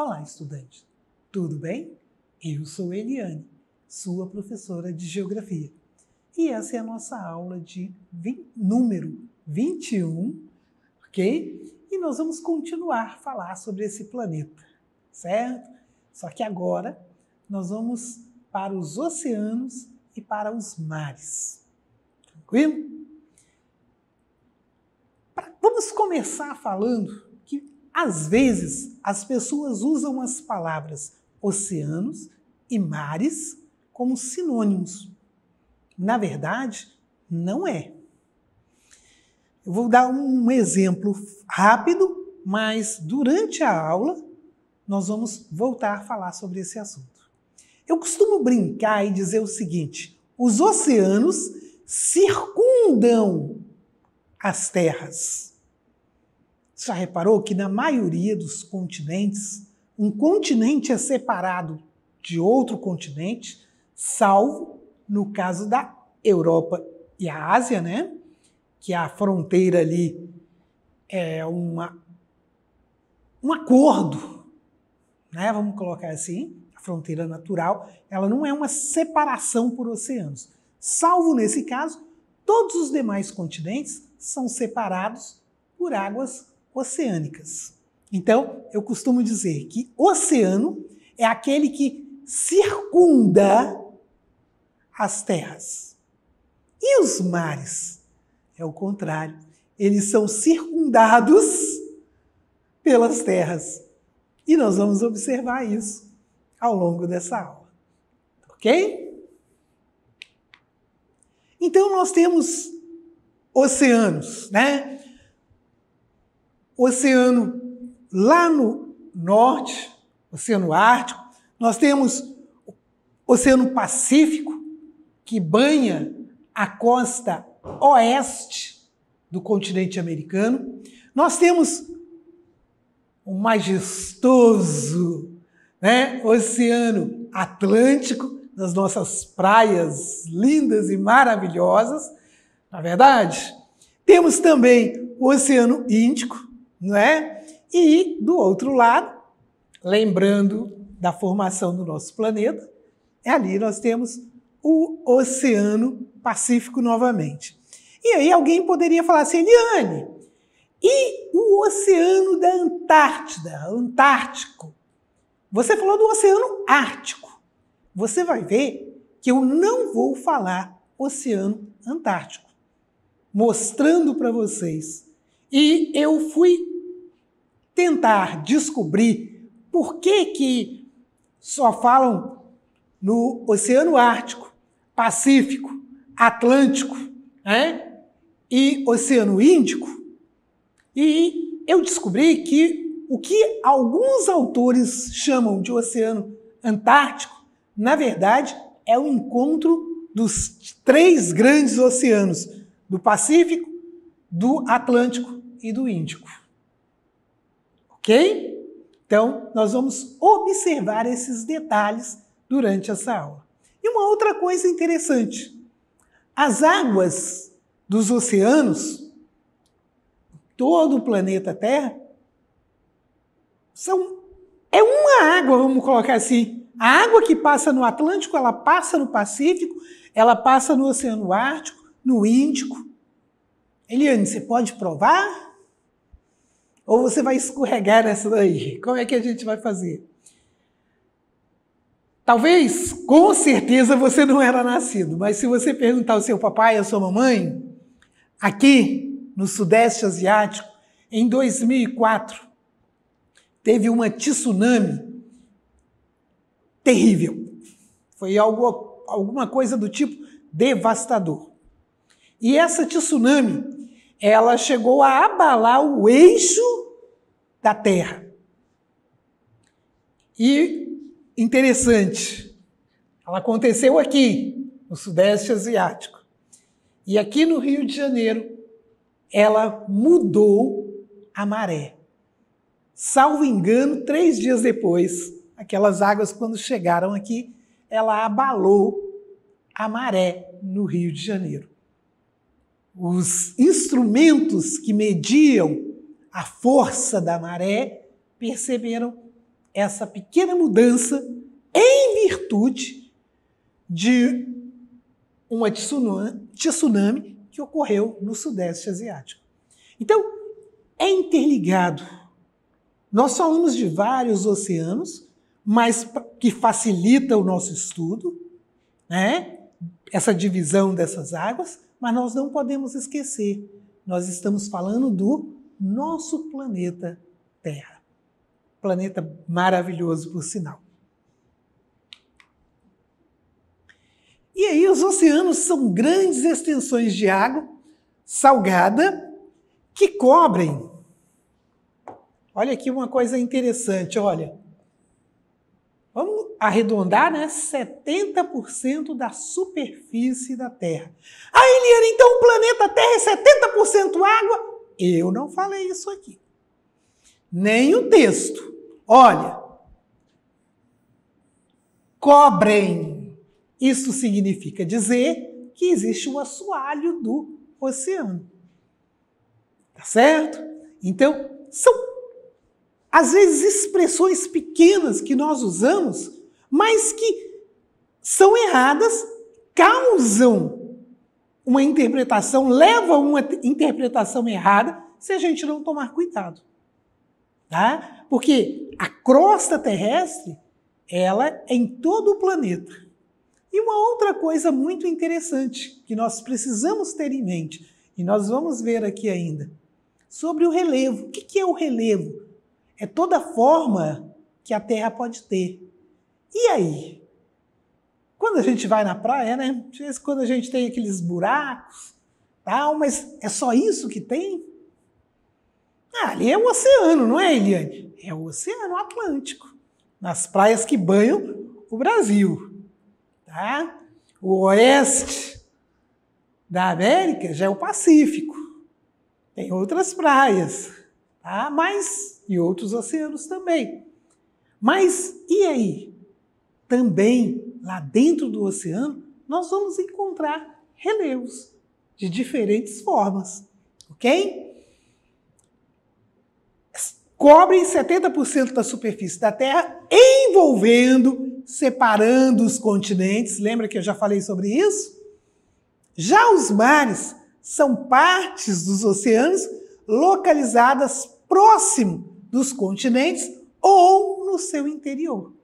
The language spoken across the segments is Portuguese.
Olá, estudante. Tudo bem? Eu sou Eliane, sua professora de Geografia. E essa é a nossa aula de número 21, ok? E nós vamos continuar a falar sobre esse planeta, certo? Só que agora nós vamos para os oceanos e para os mares. Tranquilo? Vamos começar falando que, às vezes, as pessoas usam as palavras oceanos e mares como sinônimos. Na verdade, não é. Eu vou dar um exemplo rápido, mas durante a aula nós vamos voltar a falar sobre esse assunto. Eu costumo brincar e dizer o seguinte: os oceanos circundam as terras. Você já reparou que na maioria dos continentes, um continente é separado de outro continente, salvo no caso da Europa e a Ásia, né? Que a fronteira ali é um acordo, né? Vamos colocar assim, a fronteira natural, ela não é uma separação por oceanos. Salvo nesse caso, todos os demais continentes são separados por águas oceânicas. Então, eu costumo dizer que oceano é aquele que circunda as terras. E os mares? É o contrário. Eles são circundados pelas terras. E nós vamos observar isso ao longo dessa aula. Ok? Então, nós temos oceanos, né? Oceano lá no norte, Oceano Ártico. Nós temos o Oceano Pacífico, que banha a costa oeste do continente americano. Nós temos o majestoso, né, Oceano Atlântico, nas nossas praias lindas e maravilhosas, não é verdade? Temos também o Oceano Índico, não é? E, do outro lado, lembrando da formação do nosso planeta, ali nós temos o Oceano Pacífico novamente. E aí alguém poderia falar assim: Eliane, e o Oceano da Antártida, Antártico? Você falou do Oceano Ártico. Você vai ver que eu não vou falar Oceano Antártico, mostrando para vocês. E eu fui tentar descobrir por que só falam no Oceano Ártico, Pacífico, Atlântico, né? E Oceano Índico. E eu descobri que o que alguns autores chamam de Oceano Antártico, na verdade, é o encontro dos três grandes oceanos, do Pacífico, do Atlântico e do Índico. Ok? Então, nós vamos observar esses detalhes durante essa aula. E uma outra coisa interessante: as águas dos oceanos, todo o planeta Terra, é uma água, vamos colocar assim. A água que passa no Atlântico, ela passa no Pacífico, ela passa no Oceano Ártico, no Índico. Eliane, você pode provar? Ou você vai escorregar nessa daí? Como é que a gente vai fazer? Talvez, com certeza, você não era nascido, mas se você perguntar ao seu papai e à sua mamãe, aqui no Sudeste Asiático, em 2004, teve uma tsunami terrível. Foi alguma coisa do tipo devastador. E essa tsunami, ela chegou a abalar o eixo da Terra. E, interessante, ela aconteceu aqui, no Sudeste Asiático. E aqui no Rio de Janeiro, ela mudou a maré. Salvo engano, 3 dias depois, aquelas águas, quando chegaram aqui, ela abalou a maré no Rio de Janeiro. Os instrumentos que mediam a força da maré perceberam essa pequena mudança em virtude de uma tsunami que ocorreu no Sudeste Asiático. Então, é interligado. Nós falamos de vários oceanos, mas que facilita o nosso estudo, né? Essa divisão dessas águas, mas nós não podemos esquecer, nós estamos falando do nosso planeta Terra. Planeta maravilhoso, por sinal. E aí, os oceanos são grandes extensões de água salgada que cobrem. Olha aqui uma coisa interessante, olha. Vamos arredondar, né? 70% da superfície da Terra. Ah, Eliane, então o planeta Terra é 70% água? Eu não falei isso aqui. Nem o texto. Olha, cobrem. Isso significa dizer que existe um assoalho do oceano. Tá certo? Então, são, às vezes, expressões pequenas que nós usamos, mas que são erradas, causam uma interpretação, levam a uma interpretação errada, se a gente não tomar cuidado. Tá? Porque a crosta terrestre, ela é em todo o planeta. E uma outra coisa muito interessante que nós precisamos ter em mente, e nós vamos ver aqui ainda, sobre o relevo. O que é o relevo? É toda forma que a Terra pode ter. E aí? Quando a gente vai na praia, né? Às vezes quando a gente tem aqueles buracos, tal, mas é só isso que tem? Ah, ali é o oceano, não é, Eliane? É o Oceano Atlântico, nas praias que banham o Brasil. Tá? O oeste da América já é o Pacífico. Tem outras praias, tá? Mas e outros oceanos também. Mas e aí? Também, lá dentro do oceano, nós vamos encontrar relevos de diferentes formas, ok? Cobrem 70% da superfície da Terra, envolvendo, separando os continentes. Lembra que eu já falei sobre isso? Já os mares são partes dos oceanos localizadas próximo dos continentes ou no seu interior.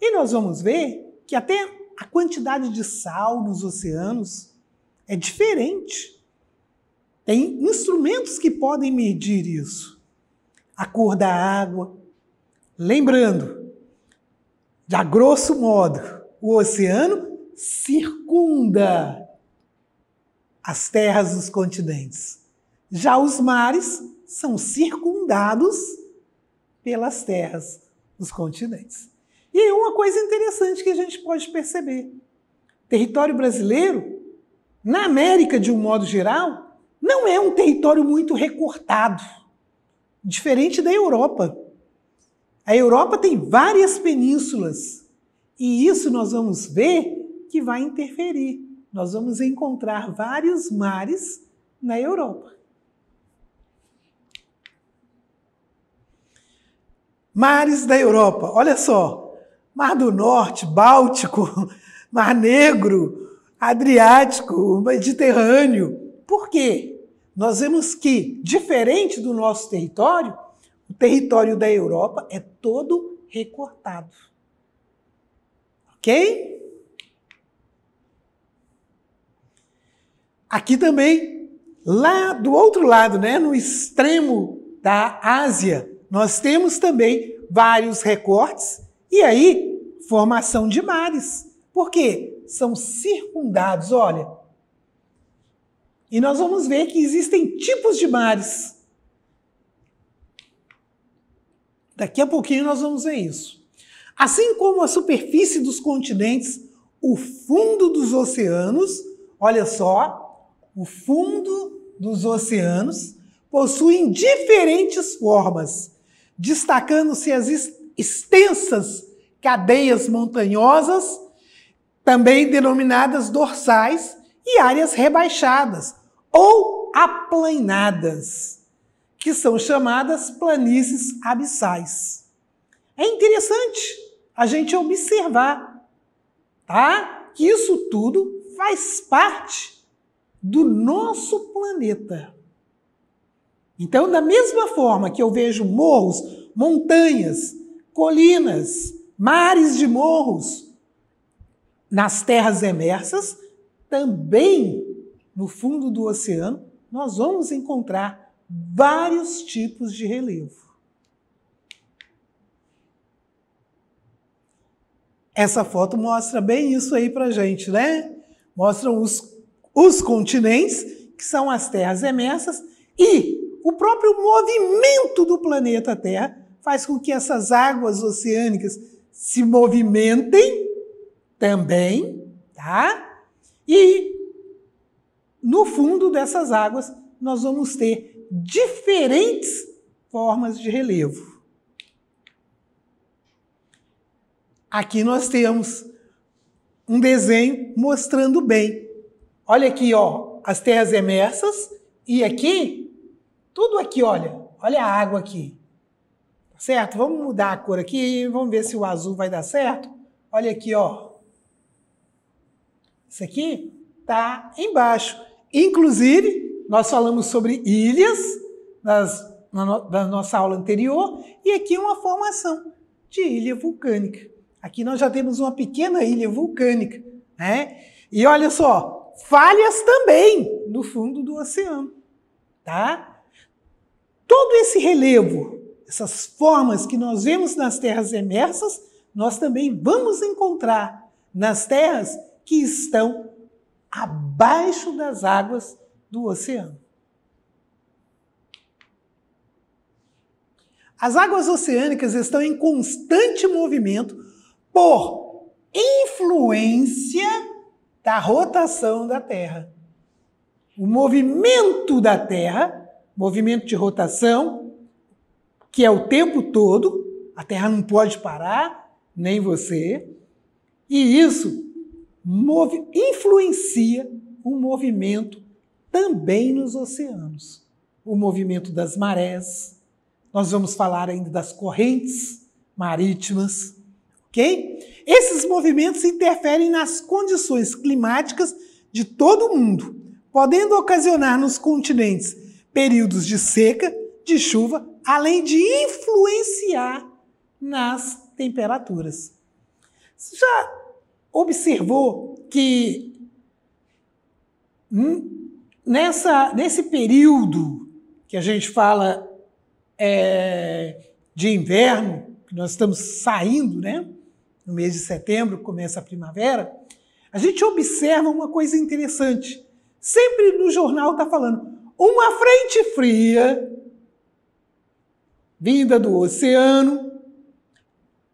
E nós vamos ver que até a quantidade de sal nos oceanos é diferente. Tem instrumentos que podem medir isso. A cor da água. Lembrando, a grosso modo, o oceano circunda as terras dos continentes. Já os mares são circundados pelas terras dos continentes. E aí uma coisa interessante que a gente pode perceber. O território brasileiro, na América de um modo geral, não é um território muito recortado. Diferente da Europa. A Europa tem várias penínsulas e isso nós vamos ver que vai interferir. Nós vamos encontrar vários mares na Europa. Mares da Europa, olha só. Mar do Norte, Báltico, Mar Negro, Adriático, Mediterrâneo. Por quê? Nós vemos que, diferente do nosso território, o território da Europa é todo recortado. Ok? Aqui também, lá do outro lado, né, no extremo da Ásia, nós temos também vários recortes e aí formação de mares. Por quê? São circundados, olha. E nós vamos ver que existem tipos de mares. Daqui a pouquinho nós vamos ver isso. Assim como a superfície dos continentes, o fundo dos oceanos, olha só, o fundo dos oceanos possuem diferentes formas, destacando-se as extensas cadeias montanhosas, também denominadas dorsais, e áreas rebaixadas ou aplainadas, que são chamadas planícies abissais. É interessante a gente observar, tá? Que isso tudo faz parte do nosso planeta. Então, da mesma forma que eu vejo morros, montanhas, colinas, mares de morros nas terras emersas, também no fundo do oceano nós vamos encontrar vários tipos de relevo. Essa foto mostra bem isso aí pra gente, né? Mostram os continentes, que são as terras emersas, e o próprio movimento do planeta Terra faz com que essas águas oceânicas se movimentem também, tá? E no fundo dessas águas nós vamos ter diferentes formas de relevo. Aqui nós temos um desenho mostrando bem. Olha aqui, ó, as terras emersas e aqui, tudo aqui, olha a água aqui. Tá certo? Vamos mudar a cor aqui, vamos ver se o azul vai dar certo. Olha aqui, ó. Isso aqui tá embaixo. Inclusive, nós falamos sobre ilhas na nossa aula anterior, e aqui é uma formação de ilha vulcânica. Aqui nós já temos uma pequena ilha vulcânica, né? E olha só, falhas também no fundo do oceano, tá? Todo esse relevo, essas formas que nós vemos nas terras emersas, nós também vamos encontrar nas terras que estão abaixo das águas do oceano. As águas oceânicas estão em constante movimento por influência da rotação da Terra. O movimento da Terra, movimento de rotação, que é o tempo todo, a Terra não pode parar, nem você, e isso influencia o movimento também nos oceanos. O movimento das marés, nós vamos falar ainda das correntes marítimas, ok? Esses movimentos interferem nas condições climáticas de todo o mundo, podendo ocasionar nos continentes períodos de seca, de chuva, além de influenciar nas temperaturas. Você já observou que nesse período que a gente fala de inverno, que nós estamos saindo, né? No mês de setembro, começa a primavera, a gente observa uma coisa interessante. Sempre no jornal está falando, uma frente fria vinda do oceano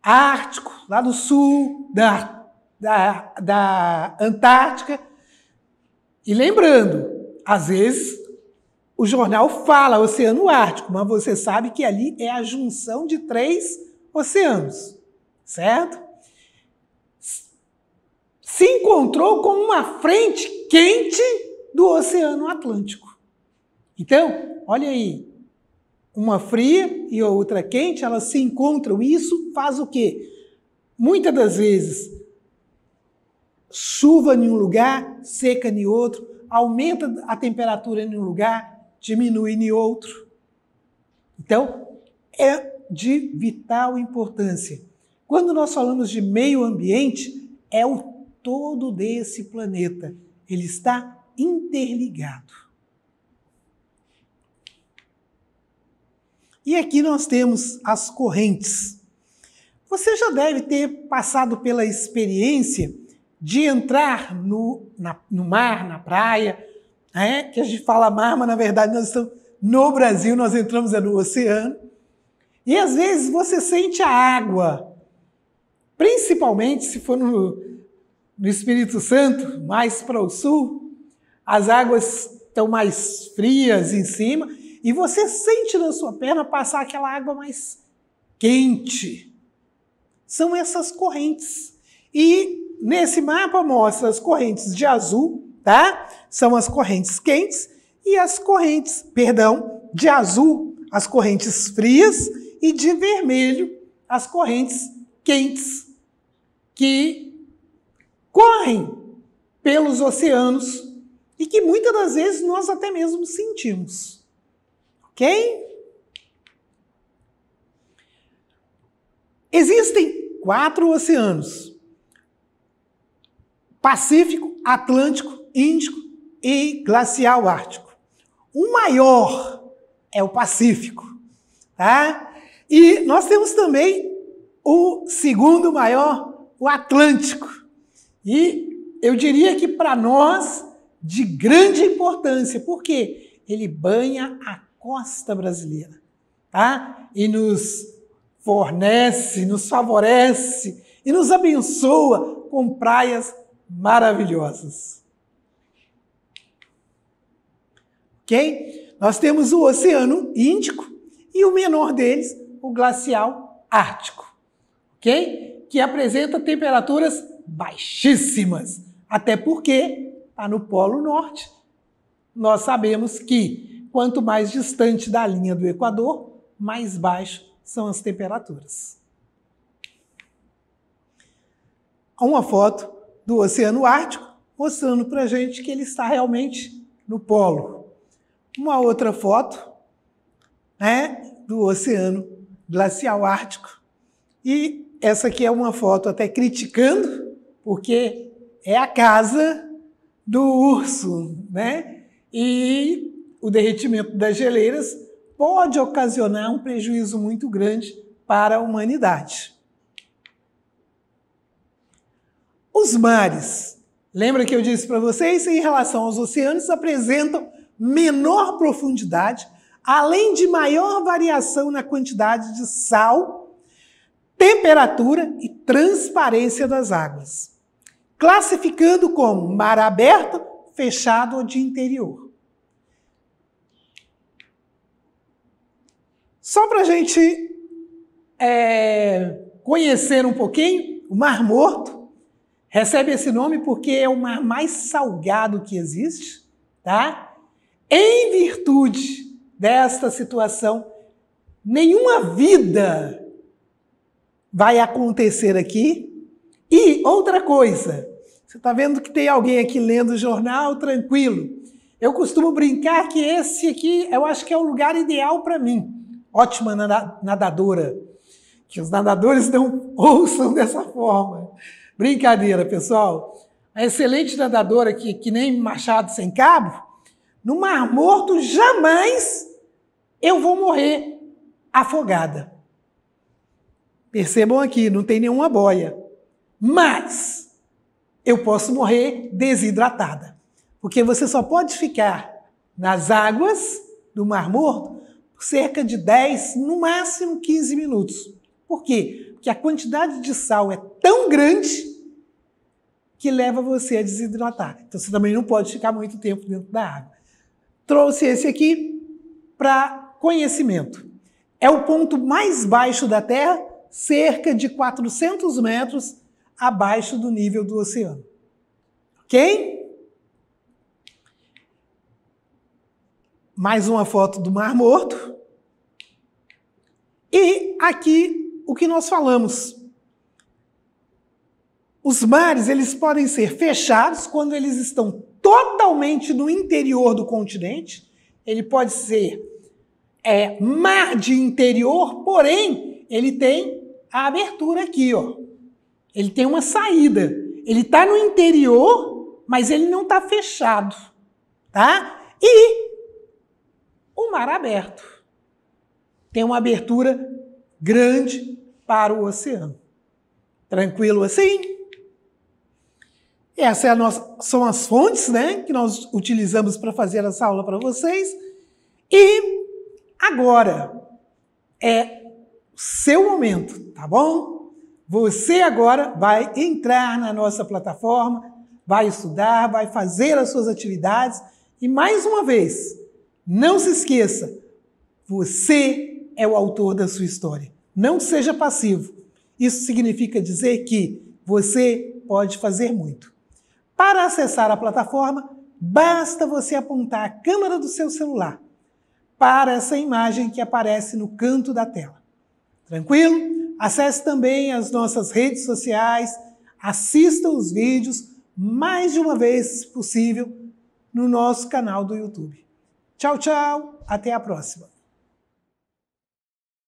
Ártico, lá do sul, da Antártica. E lembrando, às vezes o jornal fala Oceano Ártico, mas você sabe que ali é a junção de 3 oceanos, certo? Se encontrou com uma frente quente do Oceano Atlântico. Então, olha aí, uma fria e outra quente, elas se encontram. E isso faz o quê? Muitas das vezes, chuva em um lugar, seca em outro, aumenta a temperatura em um lugar, diminui em outro. Então, é de vital importância. Quando nós falamos de meio ambiente, é o todo desse planeta. Ele está interligado. E aqui nós temos as correntes. Você já deve ter passado pela experiência de entrar no mar, na praia, que a gente fala mar, mas na verdade nós estamos no Brasil, nós entramos no oceano. E às vezes você sente a água, principalmente se for no Espírito Santo, mais para o sul, as águas estão mais frias em cima, e você sente na sua perna passar aquela água mais quente. São essas correntes. E nesse mapa mostra as correntes de azul, tá? São as correntes quentes, e as correntes, de azul, as correntes frias, e de vermelho, as correntes quentes que correm pelos oceanos e que muitas das vezes nós até mesmo sentimos. Ok? Existem 4 oceanos: Pacífico, Atlântico, Índico e Glacial Ártico. O maior é o Pacífico, tá? E nós temos também o segundo maior, o Atlântico. E eu diria que para nós de grande importância, porque ele banha a costa brasileira, tá? E nos fornece, nos favorece e nos abençoa com praias maravilhosas. Ok? Nós temos o Oceano Índico e o menor deles, o Glacial Ártico, ok? Que apresenta temperaturas baixíssimas, até porque está no Polo Norte. Nós sabemos que quanto mais distante da linha do Equador, mais baixo são as temperaturas. Uma foto do Oceano Ártico mostrando para a gente que ele está realmente no polo. Uma outra foto do Oceano Glacial Ártico. E essa aqui é uma foto até criticando, porque é a casa do urso, né? E o derretimento das geleiras pode ocasionar um prejuízo muito grande para a humanidade. Os mares, lembra que eu disse para vocês, em relação aos oceanos, apresentam menor profundidade, além de maior variação na quantidade de sal, temperatura e transparência das águas, classificando como mar aberto, fechado ou de interior. Só para a gente conhecer um pouquinho, o Mar Morto recebe esse nome porque é o mar mais salgado que existe, tá? Em virtude desta situação, nenhuma vida vai acontecer aqui. E outra coisa, você está vendo que tem alguém aqui lendo o jornal, tranquilo. Eu costumo brincar que esse aqui, eu acho que é o lugar ideal para mim. Ótima nadadora. Que os nadadores não ouçam dessa forma. Brincadeira, pessoal. A excelente nadadora que nem Machado Sem Cabo, no Mar Morto jamais eu vou morrer afogada. Percebam aqui, não tem nenhuma boia. Mas eu posso morrer desidratada. Porque você só pode ficar nas águas do Mar Morto por cerca de 10, no máximo 15 minutos. Por quê? Porque a quantidade de sal é tão grande que leva você a desidratar. Então você também não pode ficar muito tempo dentro da água. Trouxe esse aqui para conhecimento. É o ponto mais baixo da Terra, cerca de 400 metros abaixo do nível do oceano. Ok? Mais uma foto do Mar Morto. E aqui o que nós falamos. Os mares, eles podem ser fechados quando eles estão totalmente no interior do continente. Ele pode ser mar de interior, porém, ele tem a abertura aqui, ó. Ele tem uma saída. Ele está no interior, mas ele não está fechado, tá? E o mar aberto tem uma abertura grande para o oceano. Tranquilo assim? Essas são as fontes, né, que nós utilizamos para fazer essa aula para vocês. E agora é o seu momento, tá bom? Você agora vai entrar na nossa plataforma, vai estudar, vai fazer as suas atividades. E mais uma vez, não se esqueça, você é o autor da sua história. Não seja passivo. Isso significa dizer que você pode fazer muito. Para acessar a plataforma, basta você apontar a câmera do seu celular para essa imagem que aparece no canto da tela. Tranquilo? acesse também as nossas redes sociais, assista os vídeos mais de uma vez, se possível, no nosso canal do YouTube. Tchau, tchau, até a próxima.